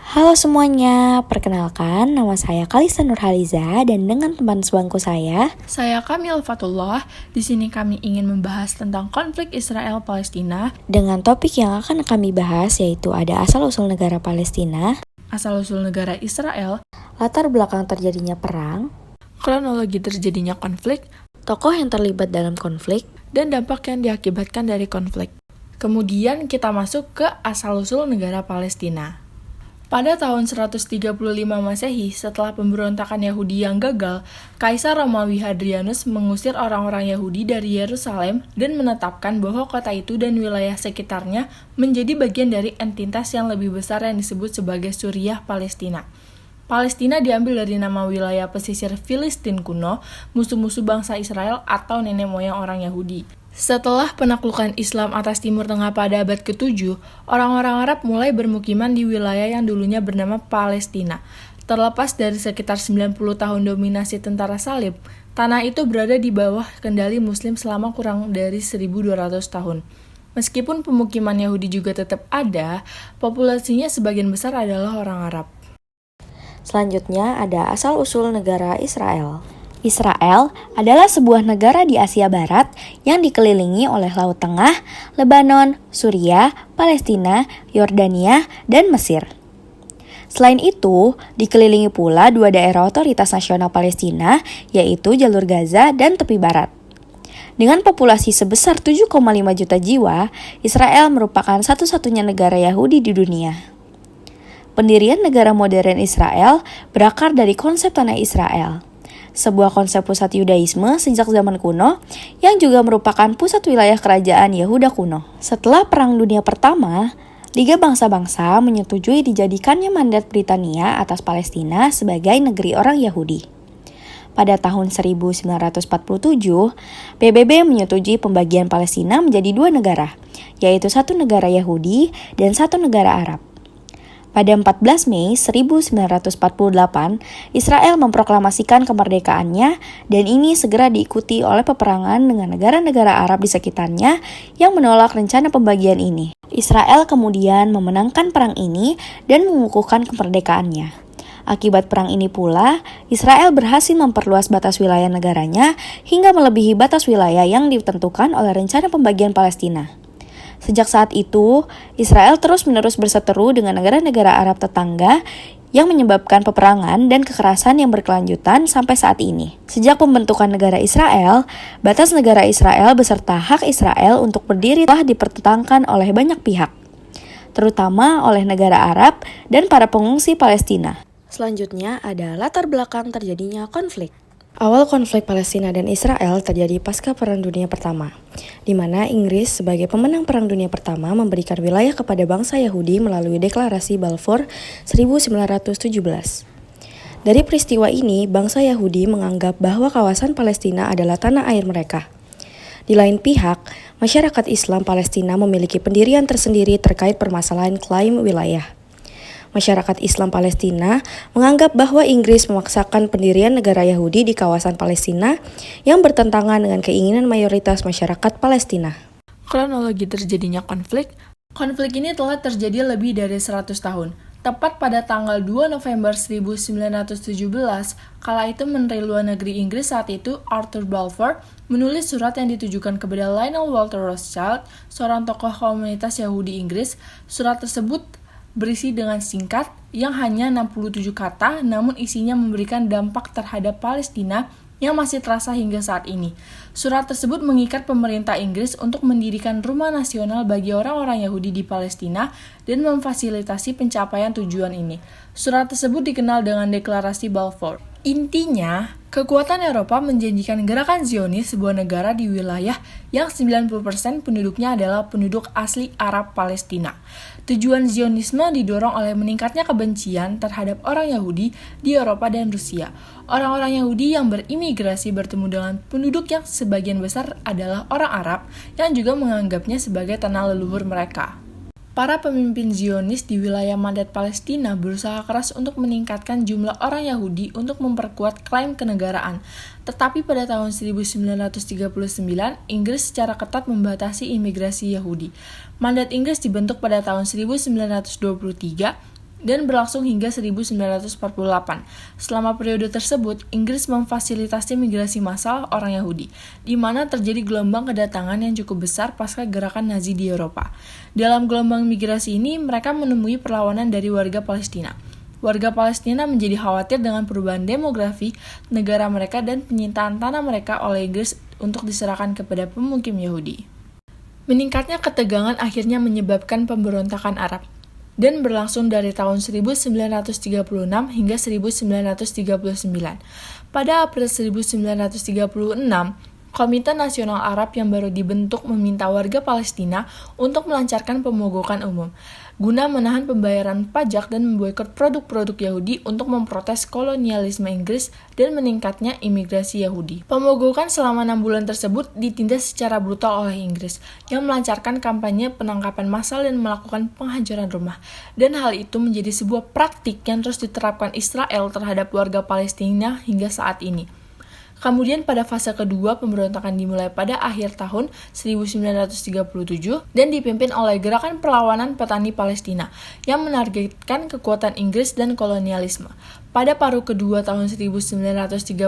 Halo semuanya, perkenalkan nama saya Kalisa Nurhaliza dan dengan teman sebangku saya Kamil Fatullah. Di sini kami ingin membahas tentang konflik Israel-Palestina. Dengan topik yang akan kami bahas yaitu ada asal-usul negara Palestina, Asal-usul negara Israel, latar belakang terjadinya perang, kronologi terjadinya konflik, tokoh yang terlibat dalam konflik, dan dampak yang diakibatkan dari konflik. Kemudian kita masuk ke asal-usul negara Palestina. Pada tahun 135 Masehi, setelah pemberontakan Yahudi yang gagal, Kaisar Romawi Hadrianus mengusir orang-orang Yahudi dari Yerusalem dan menetapkan bahwa kota itu dan wilayah sekitarnya menjadi bagian dari entitas yang lebih besar yang disebut sebagai Suriah Palestina. Palestina diambil dari nama wilayah pesisir Filistin kuno, musuh-musuh bangsa Israel atau nenek moyang orang Yahudi. Setelah penaklukan Islam atas Timur Tengah pada abad ke-7, orang-orang Arab mulai bermukiman di wilayah yang dulunya bernama Palestina. Terlepas dari sekitar 90 tahun dominasi tentara salib, tanah itu berada di bawah kendali Muslim selama kurang dari 1.200 tahun. Meskipun pemukiman Yahudi juga tetap ada, populasinya sebagian besar adalah orang Arab. Selanjutnya ada asal-usul negara Israel. Israel adalah sebuah negara di Asia Barat yang dikelilingi oleh Laut Tengah, Lebanon, Suriah, Palestina, Yordania, dan Mesir. Selain itu, dikelilingi pula dua daerah otoritas nasional Palestina, yaitu Jalur Gaza dan Tepi Barat. Dengan populasi sebesar 7,5 juta jiwa, Israel merupakan satu-satunya negara Yahudi di dunia. Pendirian negara modern Israel berakar dari konsep tanah Israel, sebuah konsep pusat Yudaisme sejak zaman kuno yang juga merupakan pusat wilayah kerajaan Yehuda kuno. Setelah Perang Dunia Pertama, Liga Bangsa-Bangsa menyetujui dijadikannya mandat Britania atas Palestina sebagai negeri orang Yahudi. Pada tahun 1947, PBB menyetujui pembagian Palestina menjadi dua negara, yaitu satu negara Yahudi dan satu negara Arab. Pada 14 Mei 1948, Israel memproklamasikan kemerdekaannya dan ini segera diikuti oleh peperangan dengan negara-negara Arab di sekitarnya yang menolak rencana pembagian ini. Israel kemudian memenangkan perang ini dan mengukuhkan kemerdekaannya. Akibat perang ini pula, Israel berhasil memperluas batas wilayah negaranya hingga melebihi batas wilayah yang ditentukan oleh rencana pembagian Palestina. Sejak saat itu, Israel terus-menerus berseteru dengan negara-negara Arab tetangga yang menyebabkan peperangan dan kekerasan yang berkelanjutan sampai saat ini. Sejak pembentukan negara Israel, batas negara Israel beserta hak Israel untuk berdiri telah dipertentangkan oleh banyak pihak, terutama oleh negara Arab dan para pengungsi Palestina. Selanjutnya ada latar belakang terjadinya konflik. Awal konflik Palestina dan Israel terjadi pasca Perang Dunia Pertama, di mana Inggris sebagai pemenang Perang Dunia Pertama memberikan wilayah kepada bangsa Yahudi melalui Deklarasi Balfour 1917. Dari peristiwa ini, bangsa Yahudi menganggap bahwa kawasan Palestina adalah tanah air mereka. Di lain pihak, masyarakat Islam Palestina memiliki pendirian tersendiri terkait permasalahan klaim wilayah. Masyarakat Islam Palestina menganggap bahwa Inggris memaksakan pendirian negara Yahudi di kawasan Palestina yang bertentangan dengan keinginan mayoritas masyarakat Palestina. Kronologi terjadinya konflik ini telah terjadi lebih dari 100 tahun. Tepat pada tanggal 2 November 1917, kala itu Menteri Luar Negeri Inggris saat itu, Arthur Balfour, menulis surat yang ditujukan kepada Lionel Walter Rothschild, seorang tokoh komunitas Yahudi Inggris. Surat tersebut berisi dengan singkat yang hanya 67 kata, namun isinya memberikan dampak terhadap Palestina yang masih terasa hingga saat ini. Surat tersebut mengikat pemerintah Inggris untuk mendirikan rumah nasional bagi orang-orang Yahudi di Palestina dan memfasilitasi pencapaian tujuan ini. Surat tersebut dikenal dengan Deklarasi Balfour. Intinya, kekuatan Eropa menjanjikan gerakan Zionis, sebuah negara di wilayah yang 90% penduduknya adalah penduduk asli Arab Palestina. Tujuan Zionisme didorong oleh meningkatnya kebencian terhadap orang Yahudi di Eropa dan Rusia. Orang-orang Yahudi yang berimigrasi bertemu dengan penduduk yang sebagian besar adalah orang Arab yang juga menganggapnya sebagai tanah leluhur mereka. Para pemimpin Zionis di wilayah mandat Palestina berusaha keras untuk meningkatkan jumlah orang Yahudi untuk memperkuat klaim kenegaraan. Tetapi pada tahun 1939, Inggris secara ketat membatasi imigrasi Yahudi. Mandat Inggris dibentuk pada tahun 1923 dan berlangsung hingga 1948. Selama periode tersebut, Inggris memfasilitasi migrasi massal orang Yahudi, di mana terjadi gelombang kedatangan yang cukup besar pasca gerakan Nazi di Eropa. Dalam gelombang migrasi ini, mereka menemui perlawanan dari warga Palestina. Warga Palestina menjadi khawatir dengan perubahan demografi negara mereka dan penyitaan tanah mereka oleh Inggris untuk diserahkan kepada pemukim Yahudi. Meningkatnya ketegangan akhirnya menyebabkan pemberontakan Arab dan berlangsung dari tahun 1936 hingga 1939. Pada April 1936, Komite Nasional Arab yang baru dibentuk meminta warga Palestina untuk melancarkan pemogokan umum, guna menahan pembayaran pajak dan memboikot produk-produk Yahudi untuk memprotes kolonialisme Inggris dan meningkatnya imigrasi Yahudi. Pemogokan selama 6 bulan tersebut ditindas secara brutal oleh Inggris, yang melancarkan kampanye penangkapan massal dan melakukan penghancuran rumah. Dan hal itu menjadi sebuah praktik yang terus diterapkan Israel terhadap warga Palestina hingga saat ini. Kemudian pada fase kedua, pemberontakan dimulai pada akhir tahun 1937 dan dipimpin oleh Gerakan Perlawanan Petani Palestina yang menargetkan kekuatan Inggris dan kolonialisme. Pada paruh kedua tahun 1939,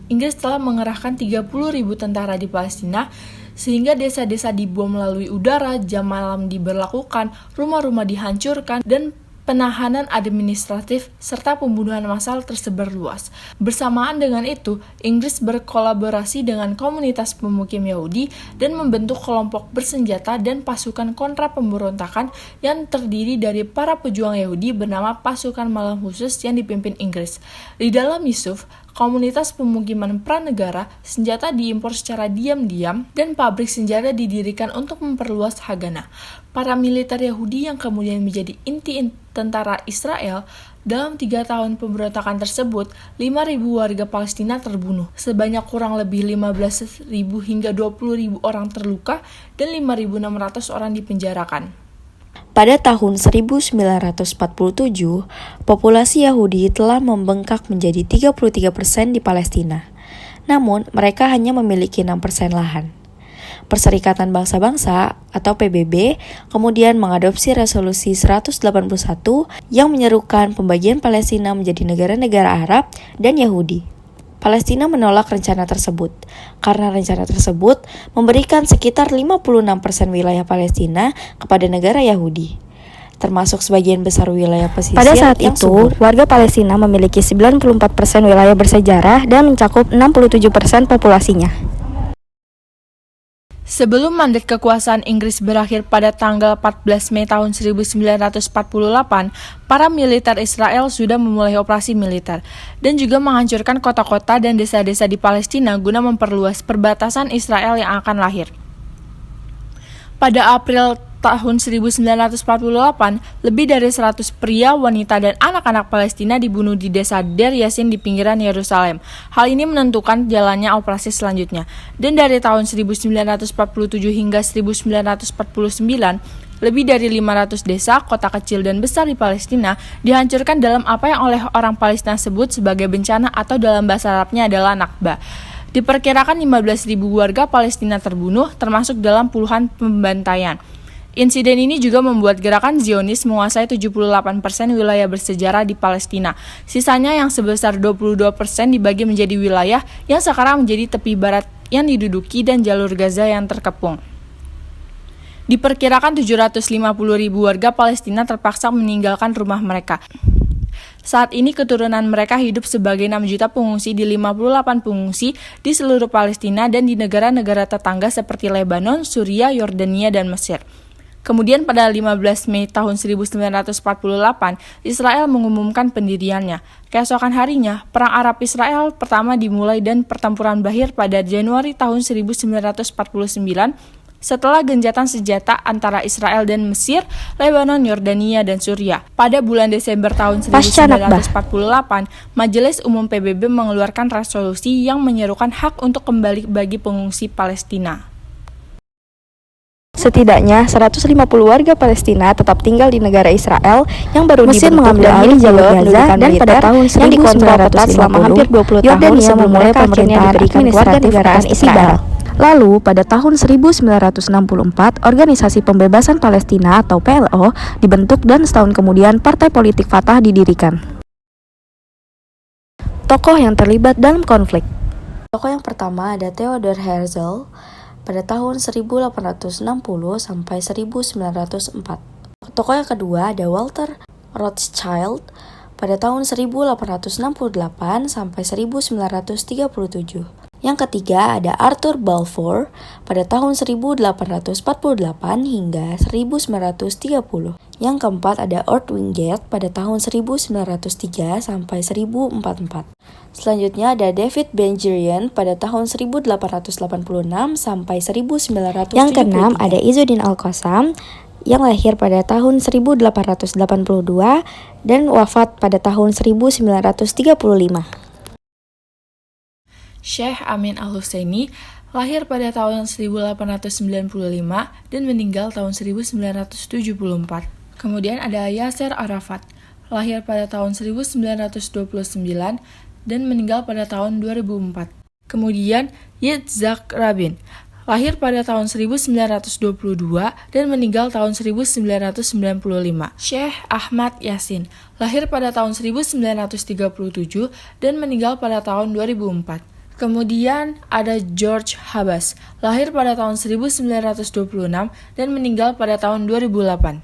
Inggris telah mengerahkan 30.000 tentara di Palestina, sehingga desa-desa dibom melalui udara, jam malam diberlakukan, rumah-rumah dihancurkan, dan penahanan administratif serta pembunuhan massal tersebar luas. Bersamaan dengan itu, Inggris berkolaborasi dengan komunitas pemukim Yahudi dan membentuk kelompok bersenjata dan pasukan kontra pemberontakan yang terdiri dari para pejuang Yahudi bernama Pasukan Malam Khusus yang dipimpin Inggris. Di dalam Yusuf, komunitas pemukiman pranegara, senjata diimpor secara diam-diam, dan pabrik senjata didirikan untuk memperluas Haganah. Para militer Yahudi yang kemudian menjadi inti tentara Israel. Dalam 3 tahun pemberontakan tersebut, 5.000 warga Palestina terbunuh, sebanyak kurang lebih 15.000 hingga 20.000 orang terluka, dan 5.600 orang dipenjarakan. Pada tahun 1947, populasi Yahudi telah membengkak menjadi 33% di Palestina. Namun, mereka hanya memiliki 6% lahan. Perserikatan Bangsa-Bangsa atau PBB kemudian mengadopsi resolusi 181 yang menyerukan pembagian Palestina menjadi negara-negara Arab dan Yahudi. Palestina menolak rencana tersebut, karena rencana tersebut memberikan sekitar 56% wilayah Palestina kepada negara Yahudi, termasuk sebagian besar wilayah pesisir. Pada saat yang itu, subur. warga Palestina memiliki 94% wilayah bersejarah dan mencakup 67% populasinya. Sebelum mandat kekuasaan Inggris berakhir pada tanggal 14 Mei tahun 1948, para militer Israel sudah memulai operasi militer dan juga menghancurkan kota-kota dan desa-desa di Palestina guna memperluas perbatasan Israel yang akan lahir. Pada April tahun 1948, lebih dari 100 pria, wanita, dan anak-anak Palestina dibunuh di desa Der Yassin di pinggiran Yerusalem. Hal ini menentukan jalannya operasi selanjutnya. Dan dari tahun 1947 hingga 1949, lebih dari 500 desa, kota kecil dan besar di Palestina dihancurkan dalam apa yang oleh orang Palestina sebut sebagai bencana atau dalam bahasa Arabnya adalah Nakba. Diperkirakan 15.000 warga Palestina terbunuh, termasuk dalam puluhan pembantaian. Insiden ini juga membuat gerakan Zionis menguasai 78% wilayah bersejarah di Palestina. Sisanya yang sebesar 22% dibagi menjadi wilayah yang sekarang menjadi tepi barat yang diduduki dan jalur Gaza yang terkepung. Diperkirakan 750.000 warga Palestina terpaksa meninggalkan rumah mereka. Saat ini keturunan mereka hidup sebagai 6 juta pengungsi di 58 pengungsi di seluruh Palestina dan di negara-negara tetangga seperti Lebanon, Suriah, Yordania, dan Mesir. Kemudian pada 15 Mei tahun 1948, Israel mengumumkan pendiriannya. Keesokan harinya, Perang Arab-Israel pertama dimulai dan pertempuran berakhir pada Januari tahun 1949 setelah genjatan senjata antara Israel dan Mesir, Lebanon, Yordania, dan Suriah. Pada bulan Desember tahun 1948, Majelis Umum PBB mengeluarkan resolusi yang menyerukan hak untuk kembali bagi pengungsi Palestina. Setidaknya 150 warga Palestina tetap tinggal di negara Israel yang baru Mesir dibentuk mengambil dan alih jalur Gaza dan pada tahun yang dikontrol ketat selama hampir 20 tahun Yordania sebelum memulai mereka akhirnya pemerintahan diberikan warga administratif negara atas Israel. Lalu, pada tahun 1964, Organisasi Pembebasan Palestina atau PLO dibentuk dan setahun kemudian Partai Politik Fatah didirikan. Tokoh yang terlibat dalam konflik. Tokoh yang pertama ada Theodor Herzl pada tahun 1860 sampai 1904. Tokoh yang kedua ada Walter Rothschild pada tahun 1868 sampai 1937. Yang ketiga ada Arthur Balfour pada tahun 1848 hingga 1930. Yang keempat ada Ort Wingate pada tahun 1903 sampai 1044. Selanjutnya ada David Ben-Gurion pada tahun 1886 sampai 1973. Yang keenam ada Izzuddin Al-Qassam yang lahir pada tahun 1882 dan wafat pada tahun 1935. Syekh Amin Al-Husseini lahir pada tahun 1895 dan meninggal tahun 1974. Kemudian ada Yasser Arafat, lahir pada tahun 1929 dan meninggal pada tahun 2004. Kemudian Yitzhak Rabin, lahir pada tahun 1922 dan meninggal tahun 1995. Syekh Ahmad Yasin, lahir pada tahun 1937 dan meninggal pada tahun 2004. Kemudian ada George Habas, lahir pada tahun 1926 dan meninggal pada tahun 2008.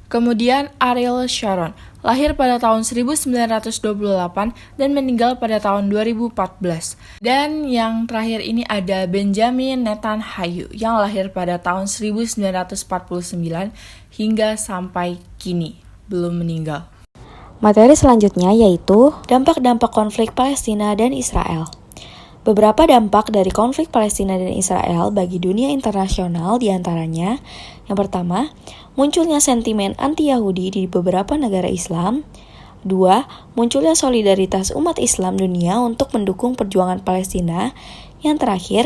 Kemudian Ariel Sharon, lahir pada tahun 1928 dan meninggal pada tahun 2014. Dan yang terakhir ini ada Benjamin Netanyahu yang lahir pada tahun 1949 hingga sampai kini belum meninggal. Materi selanjutnya yaitu dampak-dampak konflik Palestina dan Israel. Beberapa dampak dari konflik Palestina dan Israel bagi dunia internasional diantaranya, yang pertama, munculnya sentimen anti-Yahudi di beberapa negara Islam. 2. Munculnya solidaritas umat Islam dunia untuk mendukung perjuangan Palestina. Yang terakhir,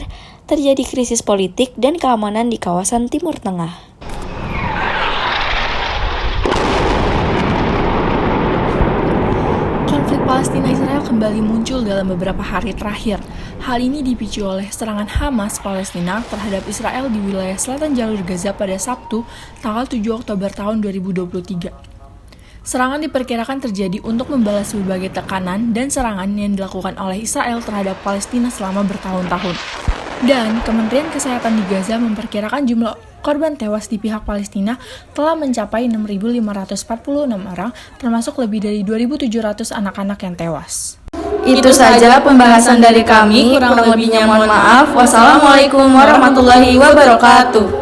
terjadi krisis politik dan keamanan di kawasan Timur Tengah. Palestina-Israel kembali muncul dalam beberapa hari terakhir. Hal ini dipicu oleh serangan Hamas Palestina terhadap Israel di wilayah selatan jalur Gaza pada Sabtu, tanggal 7 Oktober tahun 2023. Serangan diperkirakan terjadi untuk membalas berbagai tekanan dan serangan yang dilakukan oleh Israel terhadap Palestina selama bertahun-tahun. Dan Kementerian Kesehatan di Gaza memperkirakan jumlah korban tewas di pihak Palestina telah mencapai 6.546 orang, termasuk lebih dari 2.700 anak-anak yang tewas. Itu saja pembahasan dari kami, kurang lebihnya mohon maaf. Wassalamualaikum warahmatullahi wabarakatuh.